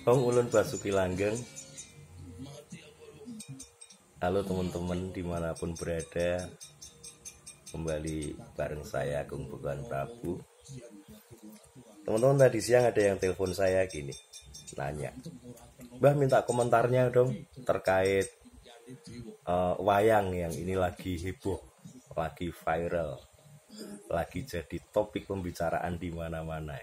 Om Ulun Basuki Langgeng. Halo teman-teman dimanapun berada, kembali bareng saya Agung Bukan Prabu. Teman-teman, tadi siang ada yang telepon saya gini, nanya, Mbah minta komentarnya dong terkait wayang yang ini lagi heboh, lagi viral, lagi jadi topik pembicaraan di mana-mana.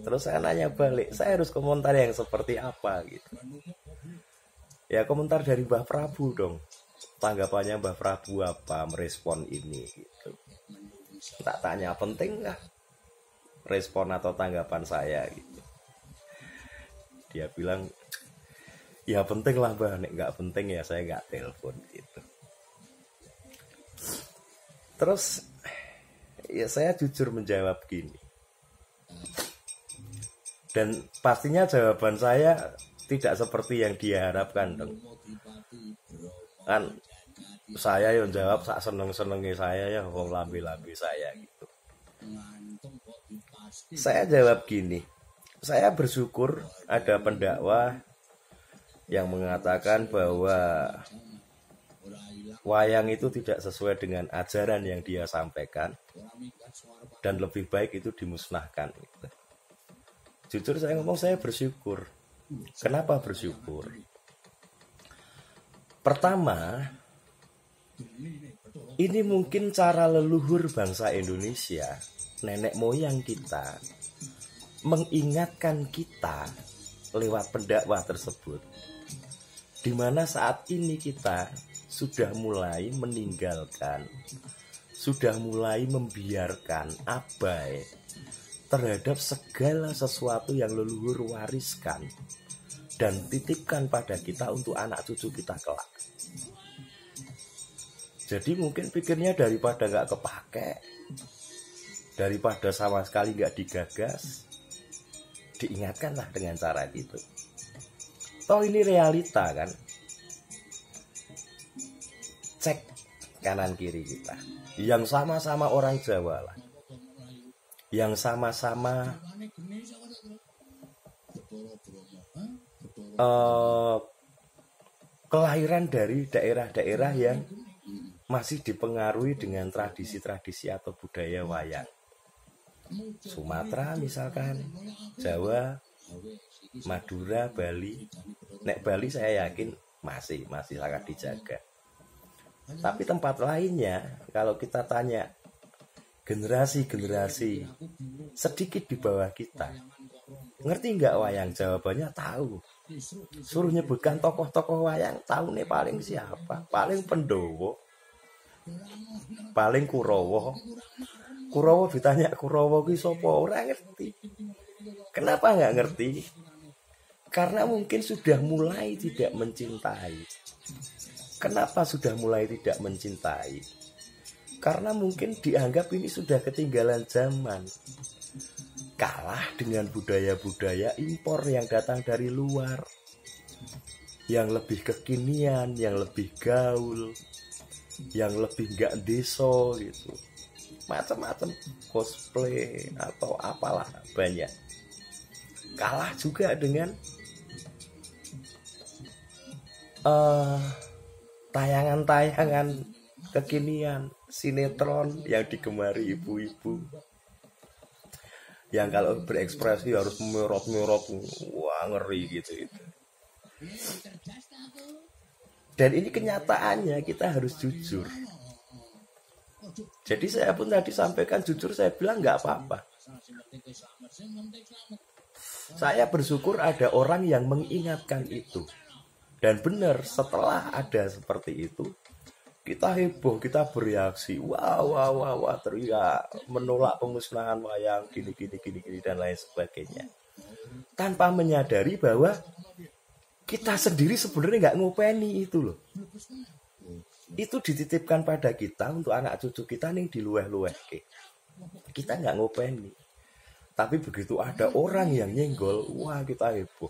Terus saya nanya balik, saya harus komentar yang seperti apa gitu. Ya komentar dari Mbah Prabu dong. Tanggapannya Mbah Prabu apa merespon ini gitu. Tak tanya penting nggak respon atau tanggapan saya gitu. Dia bilang ya penting lah Mbah, nek nggak penting ya saya nggak telepon gitu. Terus ya saya jujur menjawab gini. Dan pastinya jawaban saya tidak seperti yang dia harapkan dong. Kan saya yang jawab sak seneng-senengnya saya ya, wong lambe-lambe saya gitu. Saya jawab gini, saya bersyukur ada pendakwah yang mengatakan bahwa wayang itu tidak sesuai dengan ajaran yang dia sampaikan dan lebih baik itu dimusnahkan gitu. Jujur saya ngomong, saya bersyukur. Kenapa bersyukur? Pertama, ini mungkin cara leluhur bangsa Indonesia, nenek moyang kita, mengingatkan kita lewat pendakwah tersebut, di mana saat ini kita sudah mulai meninggalkan, sudah mulai membiarkan, abai terhadap segala sesuatu yang leluhur wariskan dan titipkan pada kita untuk anak cucu kita kelak. Jadi mungkin pikirnya daripada gak kepake, daripada sama sekali gak digagas, diingatkanlah dengan cara gitu. Toh ini realita kan. Cek kanan kiri kita, yang sama-sama orang Jawa lah, yang sama-sama kelahiran dari daerah-daerah yang masih dipengaruhi dengan tradisi-tradisi atau budaya wayang. Sumatera misalkan, Jawa, Madura, Bali. Nek Bali saya yakin masih sangat dijaga. Tapi tempat lainnya, kalau kita tanya generasi-generasi sedikit di bawah kita, ngerti nggak wayang? Jawabannya tahu. Suruh nyebutkan tokoh-tokoh wayang, tahu nih paling siapa? Paling Pendowo, paling Kurowo. Kurowo ditanya Kurowo ki sapa, ora ngerti. Kenapa nggak ngerti? Karena mungkin sudah mulai tidak mencintai. Kenapa sudah mulai tidak mencintai? Karena mungkin dianggap ini sudah ketinggalan zaman. Kalah dengan budaya-budaya impor yang datang dari luar, yang lebih kekinian, yang lebih gaul, yang lebih gak deso gitu. Macam-macam cosplay atau apalah banyak. Kalah juga dengan tayangan-tayangan kekinian, sinetron yang digemari ibu-ibu, yang kalau berekspresi harus merot-merot, wah ngeri gitu. Dan ini kenyataannya, kita harus jujur. Jadi saya pun tadi sampaikan jujur, saya bilang nggak apa-apa. Saya bersyukur ada orang yang mengingatkan itu. Dan benar, setelah ada seperti itu, kita heboh, kita bereaksi, wah, teriak, menolak pemusnahan wayang, gini, dan lain sebagainya. Tanpa menyadari bahwa kita sendiri sebenarnya nggak ngopeni itu loh. Itu dititipkan pada kita untuk anak cucu kita nih dilueh-lueh. Kita nggak ngopeni. Tapi begitu ada orang yang nyenggol, wah kita heboh.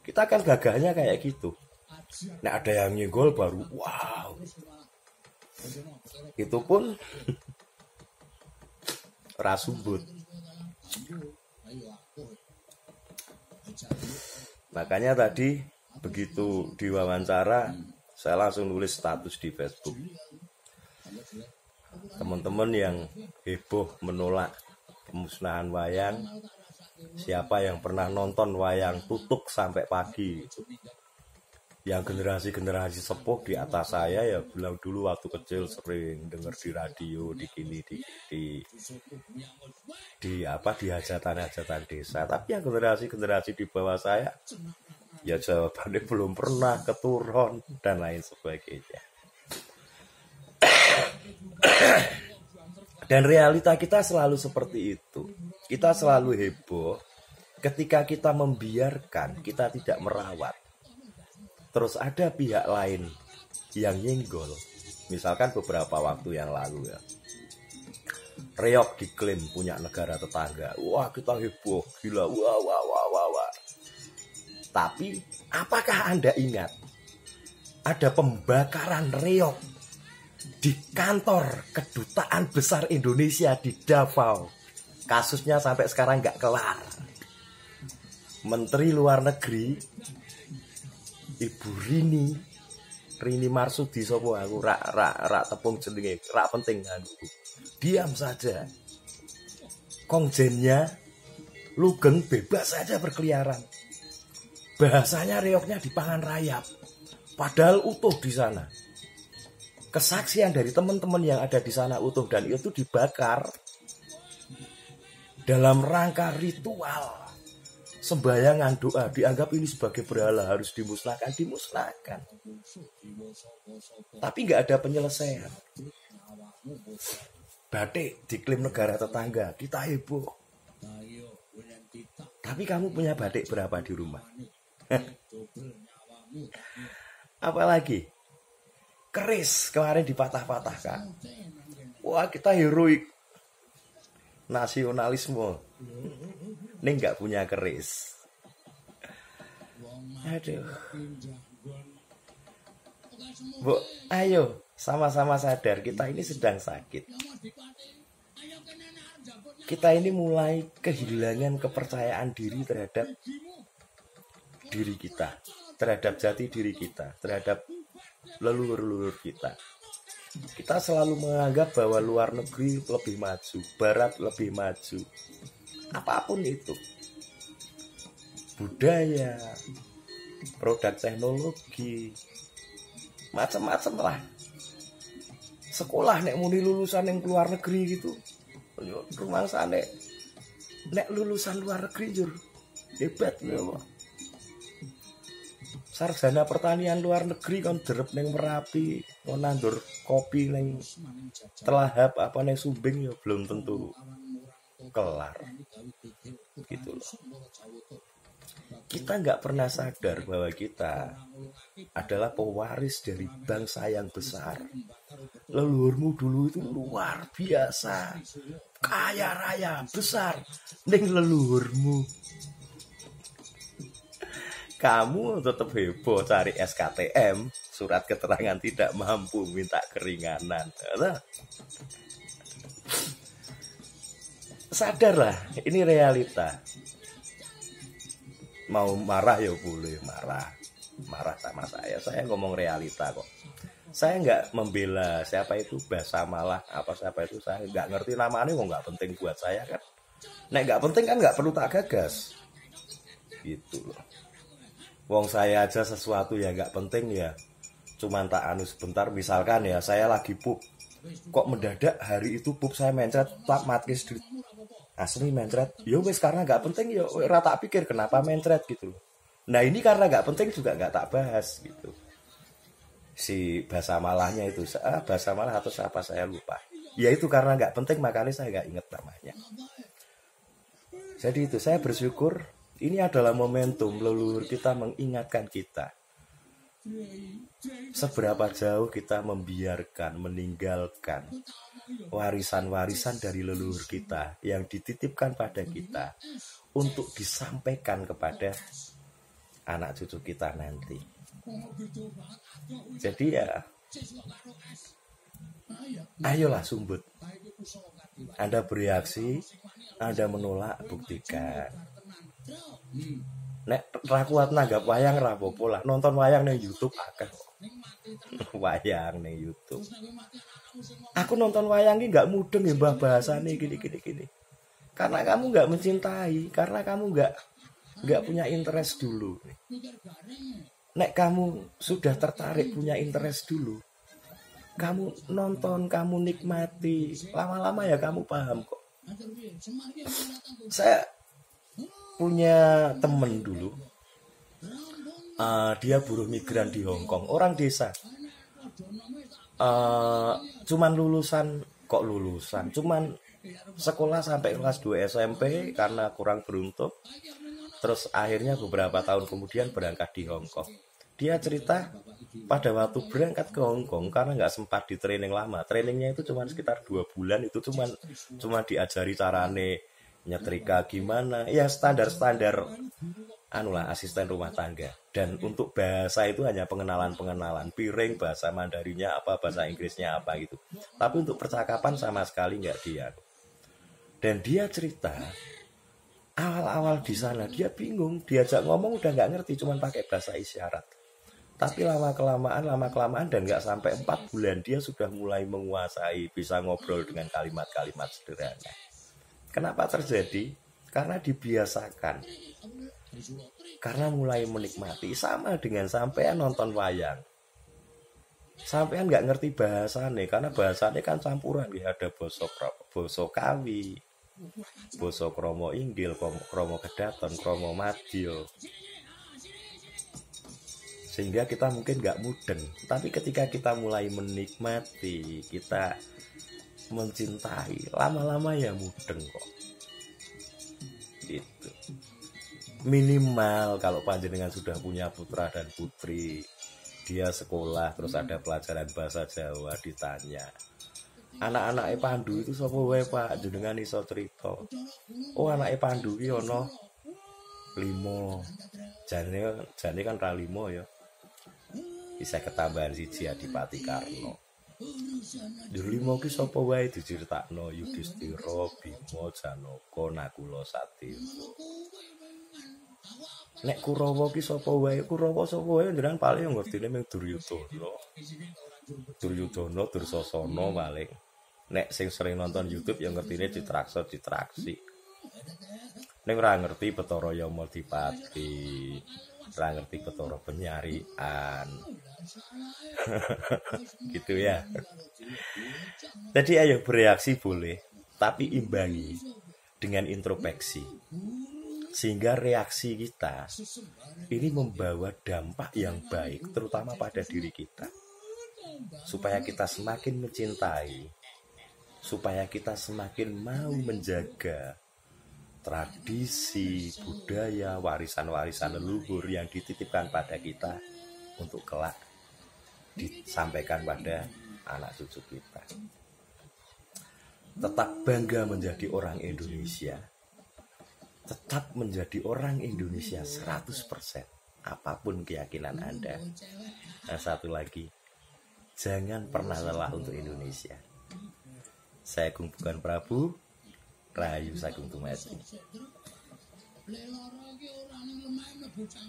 Kita kan gagahnya kayak gitu. Nah ada yang nyenggol baru, wow. Itu pun rasumbut. Makanya tadi begitu diwawancara, saya langsung nulis status di Facebook. Teman-teman yang heboh menolak pemusnahan wayang, siapa yang pernah nonton wayang tutuk sampai pagi? Yang generasi-generasi sepuh di atas saya ya bilang dulu waktu kecil sering dengar di radio, di hajatan-hajatan desa. Tapi yang generasi-generasi di bawah saya ya jawabannya belum pernah keturun dan lain sebagainya. Dan realita kita selalu seperti itu. Kita selalu heboh ketika kita membiarkan, kita tidak merawat. Terus ada pihak lain yang nyenggol. Misalkan beberapa waktu yang lalu ya, Reok diklaim punya negara tetangga. Wah, kita heboh, gila, wah. Tapi apakah Anda ingat ada pembakaran reok di kantor Kedutaan Besar Indonesia di Davao? Kasusnya sampai sekarang nggak kelar. Menteri Luar Negeri Ibu Rini Marsudi sopo aku rak tepung jenenge, rak penting aku. Diam saja. Kongjennya Lugeng bebas saja berkeliaran. Bahasanya reoknya dipangan rayap. Padahal utuh di sana. Kesaksian dari teman-teman yang ada di sana utuh dan itu dibakar dalam rangka ritual. Sembayangan doa dianggap ini sebagai berhala, harus dimusnahkan. Tapi nggak ada penyelesaian. Batik diklaim negara tetangga, kita heboh. Tapi kamu punya batik berapa di rumah? Apalagi keris kemarin dipatah-patahkan. Wah, kita heroik, nasionalisme. Ini nggak punya keris. Aduh. Bu, ayo sama-sama sadar kita ini sedang sakit. Kita ini mulai kehilangan kepercayaan diri terhadap diri kita, terhadap jati diri kita, terhadap leluhur-leluhur kita. Kita selalu menganggap bahwa luar negeri lebih maju, barat lebih maju. Apapun itu, budaya, produk teknologi, macam-macam lah. Sekolah nek muni lulusan yang luar negeri gitu, rumah sana nek lulusan luar negeri jur hebat loh. Sarjana pertanian luar negeri kan derep neng Merapi, kon nandur kopi neng Telahap apa neng Sumbing ya belum tentu kelar gitu loh. Kita nggak pernah sadar bahwa kita adalah pewaris dari bangsa yang besar. Leluhurmu dulu itu luar biasa, kaya raya besar, neng leluhurmu. Kamu tetap heboh cari SKTM, surat keterangan tidak mampu, minta keringanan. Sadarlah, ini realita. Mau marah ya boleh marah sama saya ngomong realita kok. Saya nggak membela siapa itu Basa Malah apa siapa itu, saya nggak ngerti namanya, kok nggak penting buat saya kan. Nek nggak penting kan nggak perlu tak gagas gitu loh. Wong saya aja sesuatu yang nggak penting ya cuman tak anu sebentar. Misalkan ya saya lagi pup, kok mendadak hari itu pup saya mencret tak matkis asli mencret, yo wes karena nggak penting yo rata pikir kenapa mencret gitu. Nah ini karena nggak penting juga nggak tak bahas gitu. Si Basa Malahnya itu Basa Malah atau siapa saya lupa. Ya itu karena nggak penting makanya saya nggak inget namanya. Jadi itu saya bersyukur ini adalah momentum leluhur kita mengingatkan kita seberapa jauh kita membiarkan, meninggalkan warisan-warisan dari leluhur kita yang dititipkan pada kita untuk disampaikan kepada anak cucu kita nanti. Jadi ya, ayolah sumbut. Anda bereaksi, Anda menolak, buktikan. Nek ra kuat nanggap wayang ra apa-apa lah. Nonton wayang ning YouTube akeh. Wayang ning YouTube. Aku nonton wayang ini nggak mudeng ya mbah bahasane gini. Karena kamu nggak mencintai, karena kamu nggak punya interest dulu. Nek kamu sudah tertarik punya interest dulu, kamu nonton, kamu nikmati, lama-lama ya kamu paham kok. Saya punya temen dulu, dia buruh migran di Hong Kong, orang desa. Cuman cuman sekolah sampai kelas 2 SMP karena kurang beruntung. Terus akhirnya beberapa tahun kemudian berangkat di Hong Kong. Dia cerita pada waktu berangkat ke Hong Kong karena nggak sempat di training lama. Trainingnya itu cuma sekitar 2 bulan, itu cuma diajari carane nyetrika gimana, ya standar asisten rumah tangga. Dan untuk bahasa itu hanya pengenalan piring, bahasa Mandarinnya apa, bahasa Inggrisnya apa gitu. Tapi untuk percakapan sama sekali nggak dia. Dan dia cerita awal-awal di sana dia bingung, diajak ngomong udah nggak ngerti, cuma pakai bahasa isyarat. Tapi lama kelamaan dan nggak sampai 4 bulan dia sudah mulai menguasai, bisa ngobrol dengan kalimat-kalimat sederhana. Kenapa terjadi? Karena dibiasakan. Karena mulai menikmati. Sama dengan sampean nonton wayang. Sampean nggak ngerti bahasane, karena bahasane kan campuran ya, ada basa Kawi, basa Kromo Inggil, Kromo Kedaton, Kromo Madya. Sehingga kita mungkin nggak mudeng. Tapi ketika kita mulai menikmati, kita mencintai, lama-lama ya mudeng kok. Gitu. Minimal kalau panjenengan sudah punya putra dan putri, dia sekolah terus ada pelajaran bahasa Jawa, ditanya, anak-anake Pandu itu sapa wae Pak, jenengan iso cerita. Oh, anake Pandu ki ana 5. Jane kan ra 5 ya. Bisa ketambahan siji Adipati Karna. Yo 5 ki sapa wae diceritakno, Yudhistira, Bima, Janaka, Nakula, Sadewa. Nek Kurawa ki sapa wae? Kurawa sapa wae jenengan paling ngertine mung Duryudana. Duryudana, Dursasana paling. Nek sing sering nonton YouTube yang ngertine Citraksa, Citraksi. Ning ora ngerti Bathara Yamadipati, ora ngerti Bathara Penyarian. Gitu ya. Jadi ayo bereaksi boleh, tapi imbangi dengan introspeksi. Sehingga reaksi kita ini membawa dampak yang baik, terutama pada diri kita. Supaya kita semakin mencintai, supaya kita semakin mau menjaga tradisi, budaya, warisan-warisan leluhur yang dititipkan pada kita untuk kelak disampaikan pada anak cucu kita. Tetap bangga menjadi orang Indonesia. Tetap menjadi orang Indonesia 100%. Apapun keyakinan Anda. Dan satu lagi, jangan pernah lelah untuk Indonesia. Saya Agung Bukan Prabu, Rahayu Sagung Tumati.